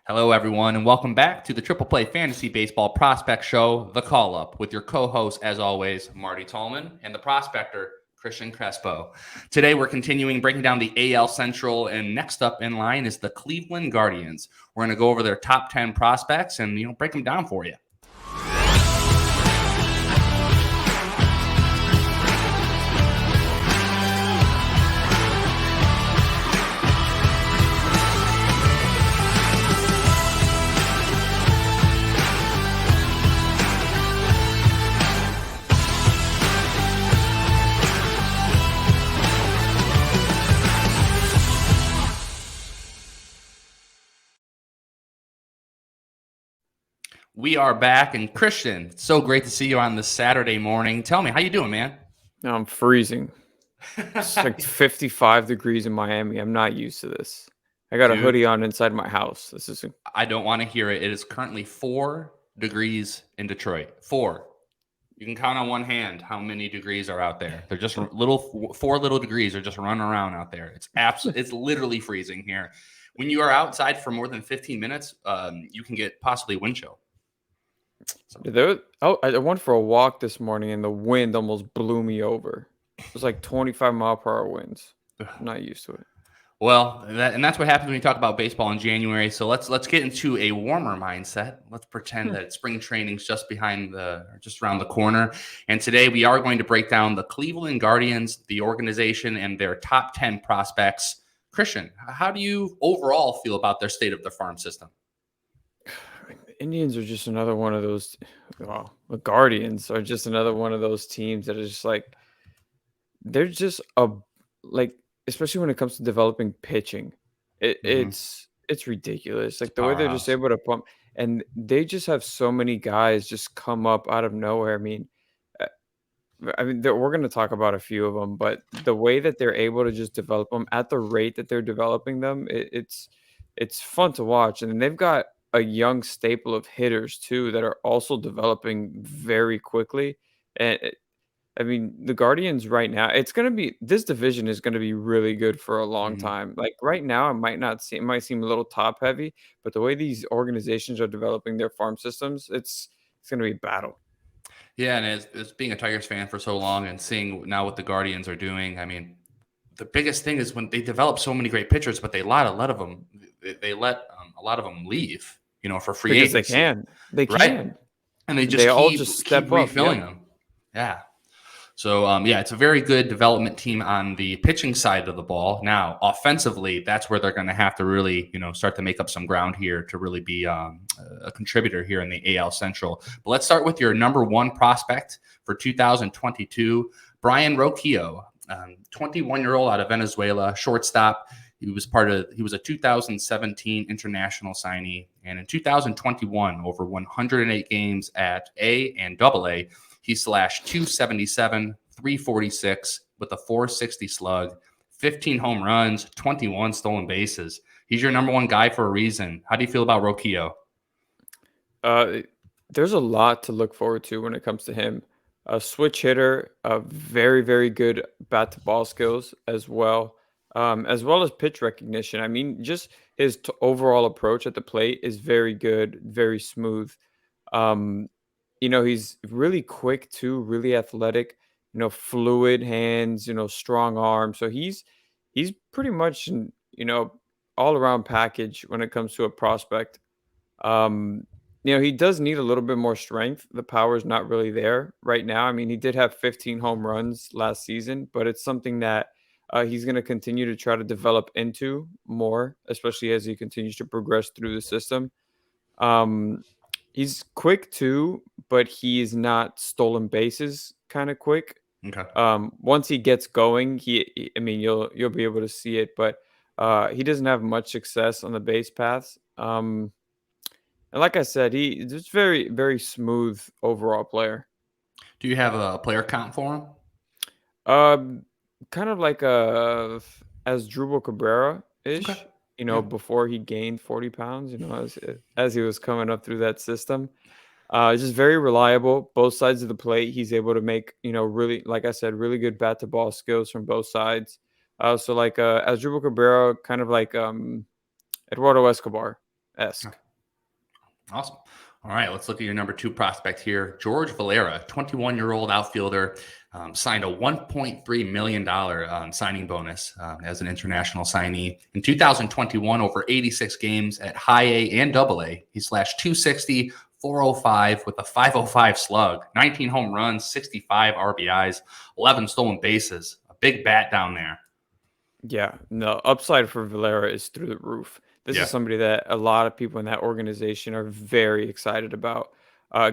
Hello, everyone, and welcome back to the Triple Play Fantasy Baseball Prospect Show, The Call Up, with your co-host, as always, Marty Tallman, and the prospector, Cristian Crespo. Today, we're continuing breaking down the AL Central, and next up in line is the Cleveland Guardians. We're going to go over their top 10 prospects and break them down for you. We are back, and Cristian, it's so great to see you on this Saturday morning. Tell me, how you doing, man? I'm freezing. It's like 55 degrees in Miami. I'm not used to this. I got a hoodie on inside my house. This is. I don't want to hear it. It is currently 4 degrees in Detroit. 4. You can count on one hand how many degrees are out there. They're just 4 little degrees are just running around out there. It's literally freezing here. When you are outside for more than 15 minutes, you can get possibly wind chill. I went for a walk this morning and the wind almost blew me over. It was like 25-mile-per-hour winds. I'm not used to it. Well, that's what happens when you talk about baseball in January. So let's get into a warmer mindset. Let's pretend that spring training's just around the corner. And today we are going to break down the Cleveland Guardians, the organization, and their top 10 prospects. Cristian, how do you overall feel about their state of the farm system? Indians are just another one of those. Well, the Guardians are just another one of those teams that is just like they're just especially when it comes to developing pitching, it's ridiculous. Like the way they're just able to pump, and they just have so many guys just come up out of nowhere. uh, we're going to talk about a few of them, but the way that they're able to just develop them at the rate that they're developing them, it's fun to watch. And they've got a young staple of hitters too that are also developing very quickly. And the Guardians right now, this division is going to be really good for a long time. Like right now, it might seem a little top heavy, but the way these organizations are developing their farm systems, it's going to be a battle. Yeah, and as being a Tigers fan for so long and seeing now what the Guardians are doing, the biggest thing is when they develop so many great pitchers, but they let a lot of them leave, for free Because agency. They can. And they just keep refilling them. Yeah. So, it's a very good development team on the pitching side of the ball. Now, offensively, that's where they're going to have to really, start to make up some ground here to really be a contributor here in the AL Central. But let's start with your number one prospect for 2022, Brayan Rocchio, 21-year-old out of Venezuela, shortstop. He was a 2017 international signee, and in 2021, over 108 games at A and AA, he slashed 277, 346 with a 460 slug, 15 home runs, 21 stolen bases. He's your number one guy for a reason. How do you feel about Rocchio? There's a lot to look forward to when it comes to him. A switch hitter, a very, very good bat to ball skills as well as pitch recognition. Just his overall approach at the plate is very good, very smooth. He's really quick too, really athletic, fluid hands, strong arm. So he's pretty much, all around package when it comes to a prospect. He does need a little bit more strength. The power is not really there right now. He did have 15 home runs last season, but it's something that he's going to continue to try to develop into more, especially as he continues to progress through the system. He's quick too, but he is not stolen bases kind of quick. Okay. Once he gets going, you'll be able to see it, but he doesn't have much success on the base paths. And like I said, he's just very, very smooth overall player. Do you have a player count for him? Kind of like as Drupal Cabrera-ish. Okay. Before he gained 40 pounds, as he was coming up through that system. Just very reliable, both sides of the plate. He's able to make, really, like I said, really good bat to ball skills from both sides. So like as Drupal Cabrera, kind of like Eduardo Escobar. esque. Awesome. All right, let's look at your number 2 prospect here. George Valera, 21-year-old outfielder, signed a $1.3 million signing bonus as an international signee. In 2021, over 86 games at high A and double A, he slashed 260, 405 with a 505 slug, 19 home runs, 65 RBIs, 11 stolen bases. A big bat down there. Yeah, no, upside for Valera is through the roof. This is somebody that a lot of people in that organization are very excited about,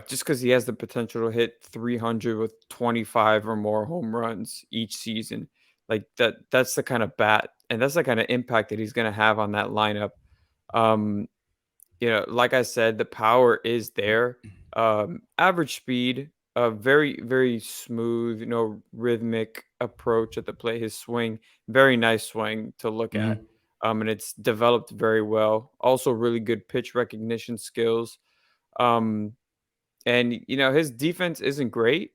just because he has the potential to hit 300 with 25 or more home runs each season. Like that's the kind of bat and that's the kind of impact that he's going to have on that lineup. Um, like I said, the power is there. Average speed, a very, very smooth, rhythmic approach at the plate. His swing, very nice swing to look at. Mm-hmm. And it's developed very well. Also, really good pitch recognition skills. Um, and his defense isn't great,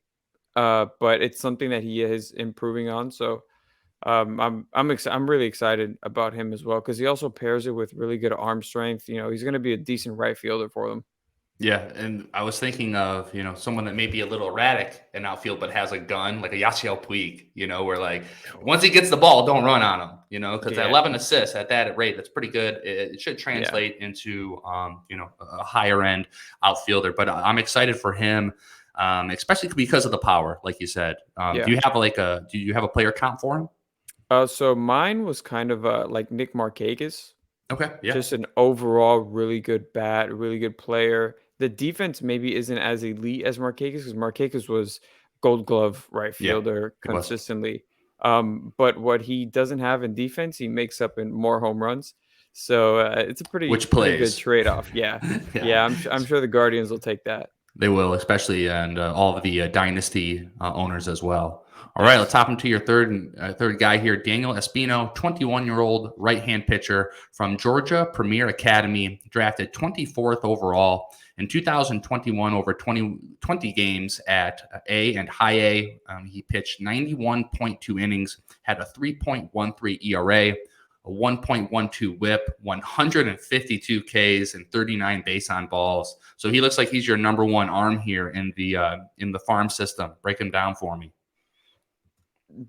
but it's something that he is improving on. So I'm really excited about him as well because he also pairs it with really good arm strength. He's going to be a decent right fielder for them. Yeah, and I was thinking of, someone that may be a little erratic in outfield but has a gun, like a Yasiel Puig, where like once he gets the ball, don't run on him, because 11 assists at that rate, that's pretty good. It should translate into, a higher end outfielder. But I'm excited for him, especially because of the power, like you said. Do you have a player count for him? So mine was kind of like Nick Markakis. Okay, yeah. Just an overall really good bat, really good player. The defense maybe isn't as elite as Markakis because Markakis was Gold Glove right fielder consistently. But what he doesn't have in defense, he makes up in more home runs. So it's a pretty good trade-off. Yeah, yeah. I'm sure the Guardians will take that. They will, especially and all of the dynasty owners as well. All right, let's hop into your third guy here, Daniel Espino, 21-year-old right-hand pitcher from Georgia Premier Academy, drafted 24th overall in 2021 over 20 games at A and high A. He pitched 91.2 innings, had a 3.13 ERA, a 1.12 whip, 152 Ks, and 39 base on balls. So he looks like he's your number one arm here in the farm system. Break him down for me.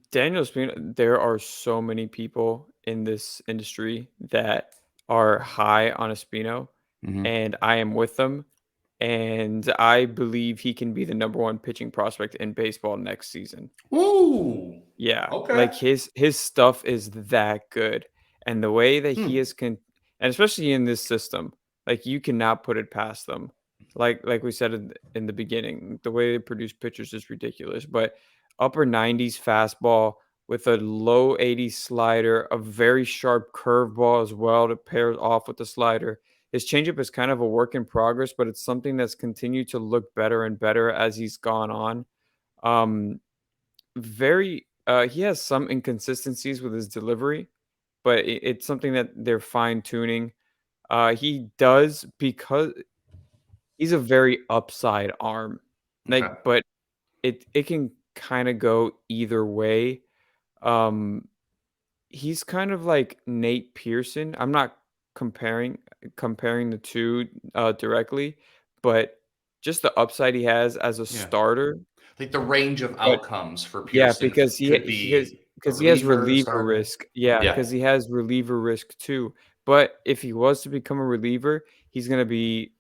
Daniel Espino, there are so many people in this industry that are high on Espino, and I am with them. And I believe he can be the number one pitching prospect in baseball next season. Ooh. Yeah. Okay. Like his stuff is that good. And the way that he is and especially in this system, like you cannot put it past them. Like we said in the beginning, the way they produce pitchers is ridiculous. But upper 90s fastball with a low 80s slider, a very sharp curveball as well to pair off with the slider. His changeup is kind of a work in progress, but it's something that's continued to look better and better as he's gone on. He has some inconsistencies with his delivery, but it's something that they're fine tuning. He does because he's a very upside arm, but it can kind of go either way. He's kind of like Nate Pearson. I'm not comparing the two directly, but just the upside he has as a starter. Like the range of outcomes for Yeah, Pearson because he has reliever risk. Yeah, because he has reliever risk too. But if he was to become a reliever, he's going to be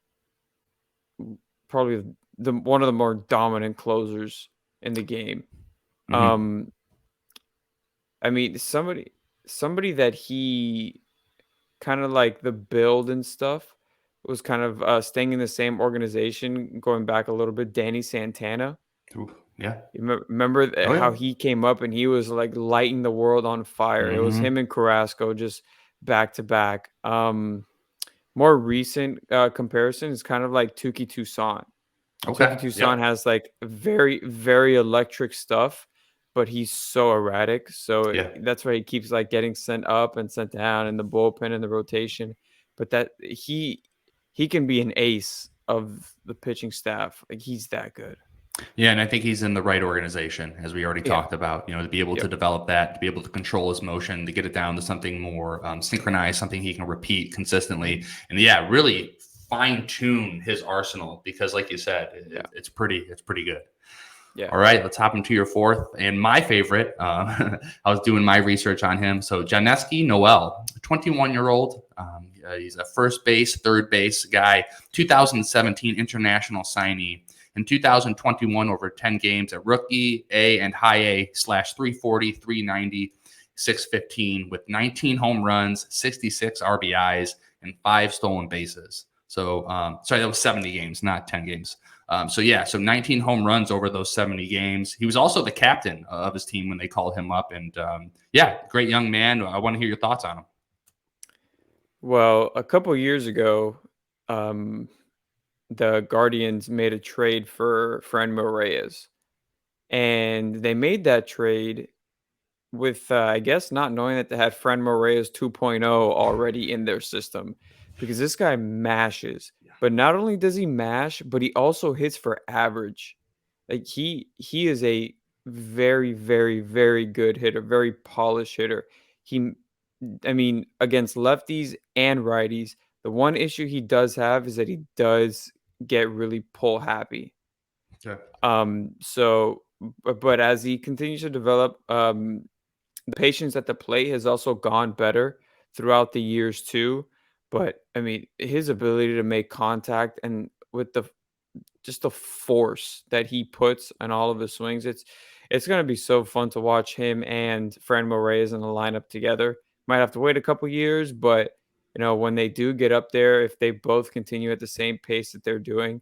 probably one of the more dominant closers in the game. I mean, somebody that he kind of like the build and stuff was kind of staying in the same organization, going back a little bit. Danny Santana. Ooh, yeah. You remember how he came up and he was like lighting the world on fire. It was him and Carrasco just back to back. More recent comparison is kind of like Tuki Toussaint. Tuki Toussaint has like very, very electric stuff, but he's so erratic. So that's why he keeps like getting sent up and sent down in the bullpen and the rotation. But that he can be an ace of the pitching staff. Like he's that good. Yeah, and I think he's in the right organization, as we already Yeah. talked about. To be able to Yep. develop that, to be able to control his motion, to get it down to something more synchronized, something he can repeat consistently, and yeah, really fine tune his arsenal. Because, like you said, Yeah. it's pretty good. Yeah. All right, let's hop into your fourth and my favorite. I was doing my research on him. So Jhonkensky Noel, 21-year-old. He's a first base, third base guy. 2017 international signee. In 2021, over 10 games at rookie A and high A slash 340, 390, 615 with 19 home runs, 66 RBIs, and 5 stolen bases. So, sorry, that was 70 games, not 10 games. So 19 home runs over those 70 games. He was also the captain of his team when they called him up. And great young man. I want to hear your thoughts on him. Well, a couple years ago, um, the Guardians made a trade for Franmil Reyes, and they made that trade with, I guess, not knowing that they had Franmil Reyes 2.0 already in their system, because this guy mashes. But not only does he mash, but he also hits for average. Like he is a very, very, very good hitter, very polished hitter. He, I mean, against lefties and righties, the one issue he does have is that he does get really pull happy. Okay. But as he continues to develop, the patience at the plate has also gone better throughout the years too. But I mean, his ability to make contact and with the just the force that he puts on all of his swings, it's going to be so fun to watch him and Franmil Reyes in the lineup together. Might have to wait a couple years, but when they do get up there, if they both continue at the same pace that they're doing,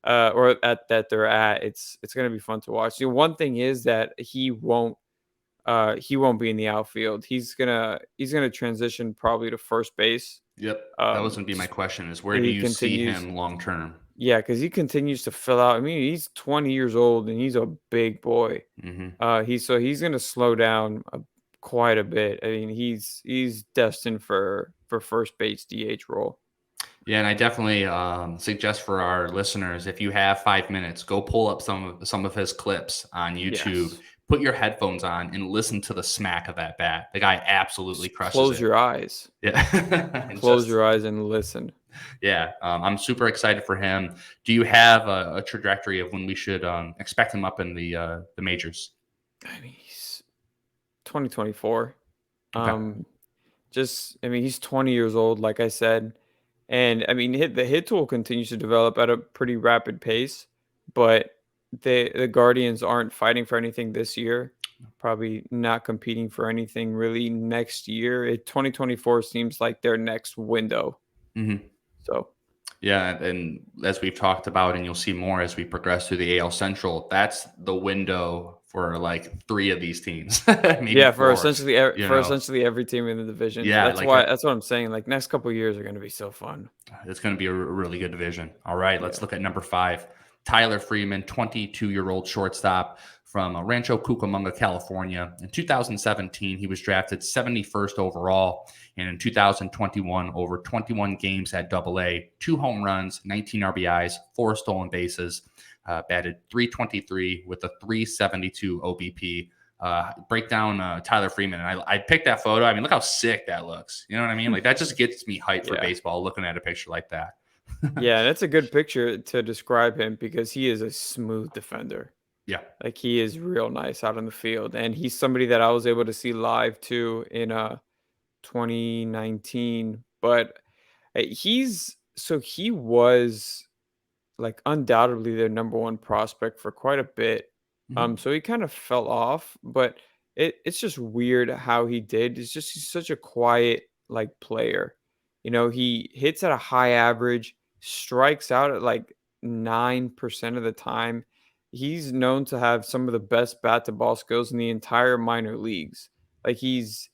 or at that they're at, it's going to be fun to watch. One thing is that he won't be in the outfield. He's gonna transition probably to first base. Yep. That was going to be my question is where do He you see continues, him long term? yeah, because he continues to fill out. I mean, he's 20 years old and he's a big boy. Mm-hmm. He's gonna slow down quite a bit. I mean, he's destined for first base DH role. Yeah, and I definitely suggest for our listeners, if you have 5 minutes, go pull up some of his clips on YouTube. Yes. Put your headphones on and listen to the smack of that bat. The guy absolutely Just crushes close it. your eyes. Yeah, and Close just your eyes and listen. yeah, I'm super excited for him. Do you have a trajectory of when we should expect him up in the majors? I mean, he's 2024. Okay. I mean, he's 20 years old, like I said. And I mean, the hit tool continues to develop at a pretty rapid pace, but the Guardians aren't fighting for anything this year. Probably not competing for anything really next year. 2024 seems like their next window. Mm-hmm. So Yeah, and as we've talked about, and you'll see more as we progress through the AL Central, that's the window for like 3 of these teams, maybe yeah, 4. for essentially every team in the division. Yeah, That's like why that's what I'm saying. Like next couple years are going to be so fun. it's going to be a really good division. All right, let's Yeah. look at number 5. Tyler Freeman, 22-year-old shortstop from Rancho Cucamonga, California. In 2017, he was drafted 71st overall. And in 2021, over 21 games at AA, 2 home runs, 19 RBIs, 4 stolen bases, batted 323 with a 372 OBP. Break down Tyler Freeman. And I picked that photo. I mean, look how sick that looks. You know what I mean? Like that just gets me hyped for Yeah. baseball looking at a picture like that. Yeah, and it's a good picture to describe him because he is a smooth defender. Yeah. Like he is real nice out on the field, and he's somebody that I was able to see live too in 2019. But he was like undoubtedly their number one prospect for quite a bit. Mhm. So he kind of fell off, but it's just weird how he did. He's such a quiet like player. He hits at a high average, strikes out at like 9% of the time. He's known to have some of the best bat to ball skills in the entire minor leagues. Like he's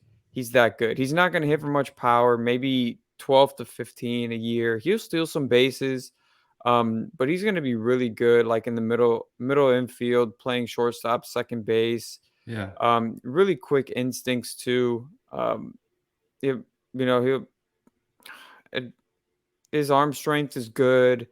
that good. He's not going to hit for much power, maybe 12 to 15 a year. He'll steal some bases, but he's going to be really good, like in the middle infield, playing shortstop, second base. Yeah. Really quick instincts too. He, you know, he his arm strength is good.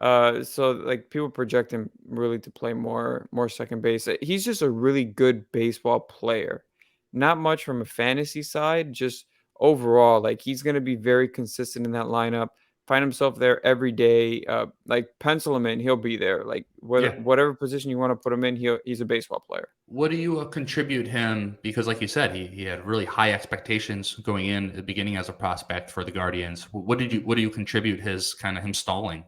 So like people project him really to play more second base. He's just a really good baseball player. Not much from a fantasy side, just overall. Like he's gonna be very consistent in that lineup. Find himself there every day. Like pencil him in, he'll be there. Like Yeah. whatever position you want to put him in, he's a baseball player. What do you contribute him? Because, like you said, he had really high expectations going in at the beginning as a prospect for the Guardians. What do you contribute his kind of him stalling?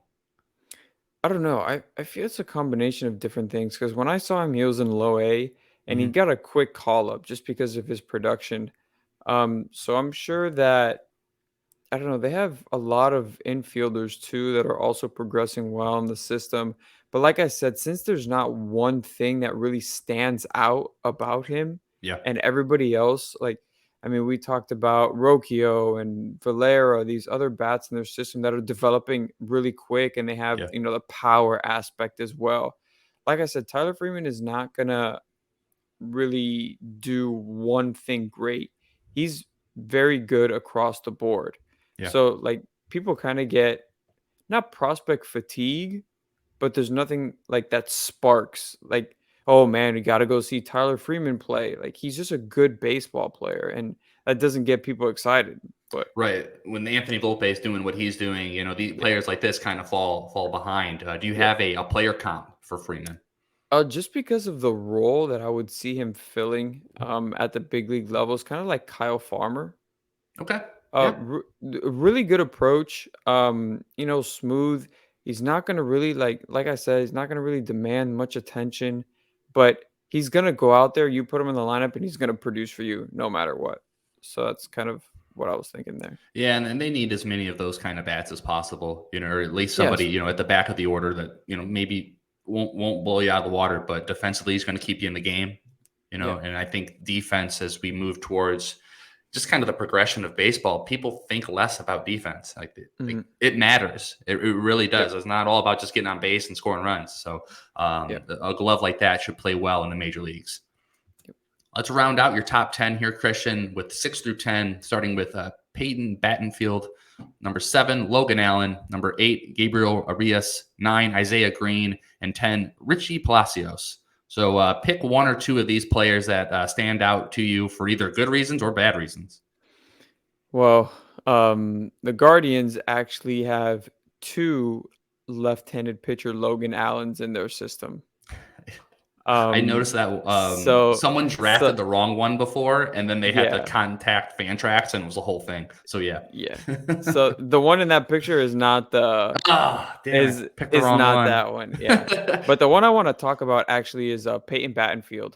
I don't know. I feel it's a combination of different things because when I saw him, he was in low A and he Hmm. got a quick call up just because of his production. So I'm sure that I don't know. They have a lot of infielders too that are also progressing well in the system. But like I said, since there's not one thing that really stands out about him Yeah, and everybody else, like, I mean, we talked about Rocchio and Valera, these other bats in their system that are developing really quick and they have, yeah, the power aspect as well. Like I said, Tyler Freeman is not going to really do one thing great. He's very good across the board. yeah. So like people kind of get not prospect fatigue, but there's nothing like that sparks like, oh man, we got to go see Tyler Freeman play. Like he's just a good baseball player and that doesn't get people excited. But Right. When Anthony Volpe is doing what he's doing, the yeah, players like this kind of fall behind. Do you yeah. have a player comp for Freeman? Just because of the role that I would see him filling at the big league levels, kind of like Kyle Farmer. Okay. Yeah. Really good approach. Smooth. He's not gonna really like I said, he's not gonna really demand much attention, but he's gonna go out there. You put him in the lineup, and he's gonna produce for you no matter what. So that's kind of what I was thinking there. Yeah, and they need as many of those kind of bats as possible, or at least somebody, Yes. at the back of the order that, maybe won't blow you out of the water, but defensively he's going to keep you in the game, Yeah. and I think defense as we move towards just kind of the progression of baseball, people think less about defense. Mhm. It matters. It really Yep. does. It's not all about just getting on base and scoring runs. So Yeah. a glove like that should play well in the major leagues. Yep. Let's round out your top 10 here, Christian, with 6 through 10, starting with Peyton Battenfield. Number 7, Logan Allen. Number 8, Gabriel Arias. 9, Isaiah Green. And 10, Richie Palacios. So pick one or two of these players that stand out to you for either good reasons or bad reasons. Well, the Guardians actually have two left-handed pitcher Logan Allens in their system. I Um, noticed that so someone so drafted the wrong one before, and then they had to yeah, contact Fantrax, and it was a whole thing. So yeah. yeah. So the one in that picture is not the Ah, damn it! Picked the is wrong not one. that one. Yeah. But the one I want to talk about actually is Peyton Battenfield.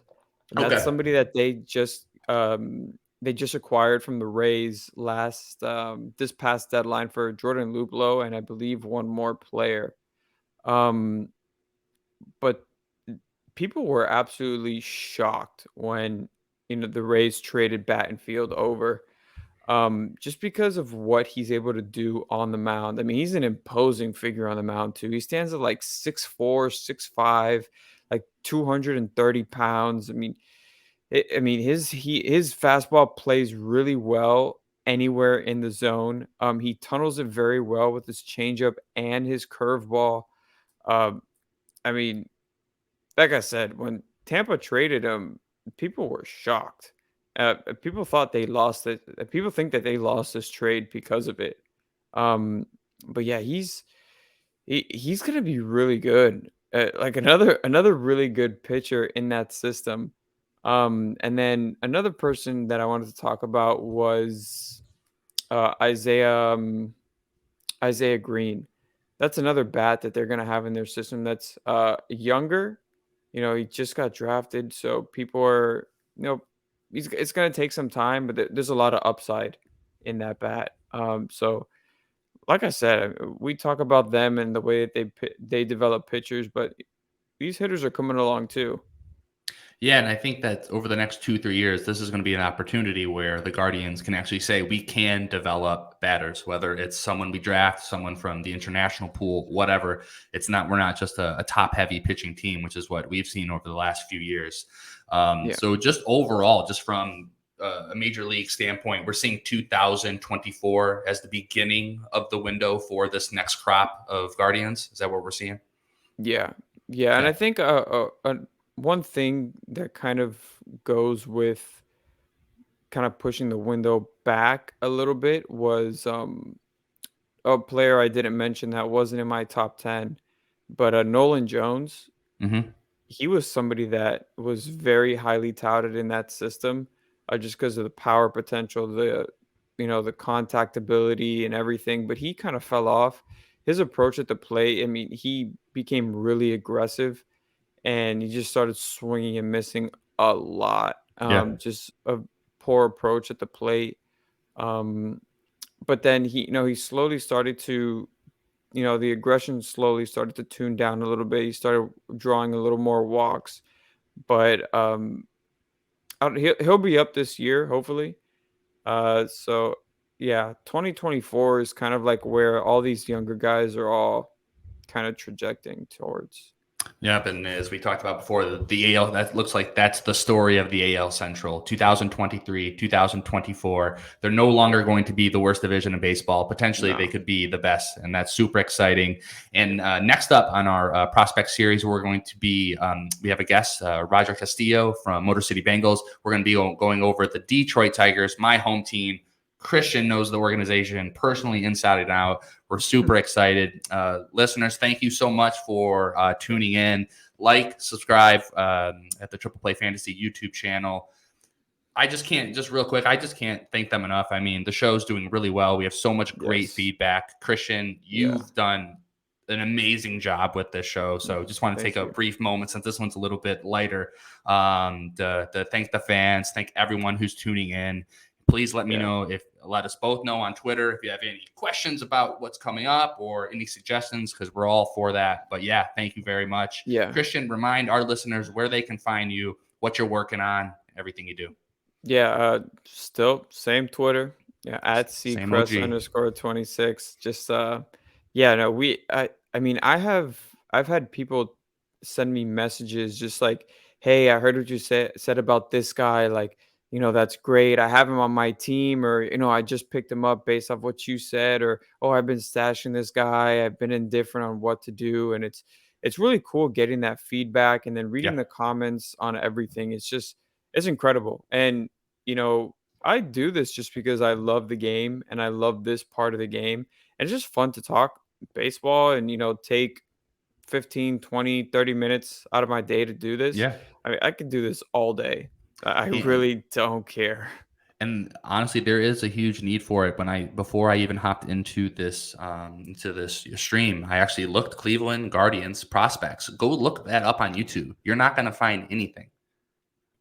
And that's Okay. somebody that they just acquired from the Rays this past deadline for Jordan Luplow and I believe one more player. Um, but people were absolutely shocked when the Rays traded Battenfield over just because of what he's able to do on the mound. I mean, he's an imposing figure on the mound too. He stands at like 6'4", 6'5", like 230 pounds. I mean his fastball plays really well anywhere in the zone. He tunnels it very well with his changeup and his curveball. Um, I mean, like I said, when Tampa traded him, people were shocked. People thought they lost it. People think that they lost this trade because of it. Um, but yeah, he's gonna be really good. Like another really good pitcher in that system. And then another person that I wanted to talk about was Isaiah Green. That's another bat that they're gonna have in their system that's younger. He just got drafted, so people are, it's gonna take some time, but there's a lot of upside in that bat. So like I said, we talk about them and the way that they develop pitchers, but these hitters are coming along too. Yeah, and I think that over the next 2-3 years, this is going to be an opportunity where the Guardians can actually say we can develop batters, whether it's someone we draft, someone from the international pool, whatever. We're not just a top heavy pitching team, which is what we've seen over the last few years. Yeah. So just overall, just from a major league standpoint, we're seeing 2024 as the beginning of the window for this next crop of Guardians. Is that what we're seeing? Yeah. Yeah. And I think one thing that kind of goes with kind of pushing the window back a little bit was a player I didn't mention that wasn't in my top 10, but Nolan Jones. Mm-hmm. He was somebody that was very highly touted in that system, just because of the power potential, the contact ability and everything. But he kind of fell off. His approach at the plate, I mean, he became really aggressive, and he just started swinging and missing a lot. Yeah. Just a poor approach at the plate. But then he slowly started to, the aggression slowly started to tune down a little bit. He started drawing a little more walks, but he'll be up this year, hopefully. So yeah, 2024 is kind of like where all these younger guys are all kind of trajecting towards. Yep, and as we talked about before, the AL, that looks like that's the story of the AL Central. 2023, 2024, they're no longer going to be the worst division in baseball. Potentially, they could be the best, and that's super exciting. And next up on our prospect series, we're going to be, we have a guest, Roger Castillo from Motor City Bengals. We're going to be going over the Detroit Tigers, my home team. Cristian knows the organization personally inside and out. We're super excited. Listeners, thank you so much for tuning in. Like, subscribe at the Triple Play Fantasy YouTube channel. Real quick, I just can't thank them enough. I mean, the show's doing really well. We have so much great feedback. Cristian, you've done an amazing job with this show. So just want to take a brief moment, since this one's a little bit lighter, to thank the fans, thank everyone who's tuning in. Please let me know let us both know on Twitter if you have any questions about what's coming up or any suggestions, because we're all for that. But yeah, thank you very much. Yeah. Cristian, remind our listeners where they can find you, what you're working on, everything you do. Yeah. Still same Twitter. Yeah. At @CCrest_26. Just, I mean, I've had people send me messages just like, hey, I heard what you said about this guy. Like, that's great. I have him on my team, or, I just picked him up based off what you said, or, oh, I've been stashing this guy. I've been indifferent on what to do. And it's really cool getting that feedback and then reading the comments on everything. It's incredible. And, I do this just because I love the game and I love this part of the game. And it's just fun to talk baseball and, take 15, 20, 30 minutes out of my day to do this. Yeah. I mean, I could do this all day. I really don't care. And honestly, there is a huge need for it. Before I even hopped into this stream, I actually looked Cleveland Guardians prospects. Go look that up on YouTube. You're not going to find anything.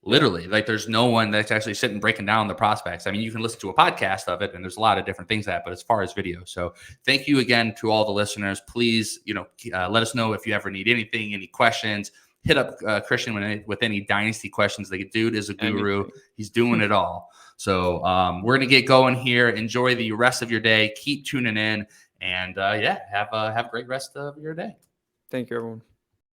Literally, like there's no one that's actually sitting breaking down the prospects. I mean, you can listen to a podcast of it, and there's a lot of different things but as far as video. So thank you again to all the listeners. Please, let us know if you ever need anything, any questions. Hit up Cristian with any dynasty questions. The dude is a guru. He's doing it all. So we're going to get going here. Enjoy the rest of your day. Keep tuning in. And have a great rest of your day. Thank you, everyone.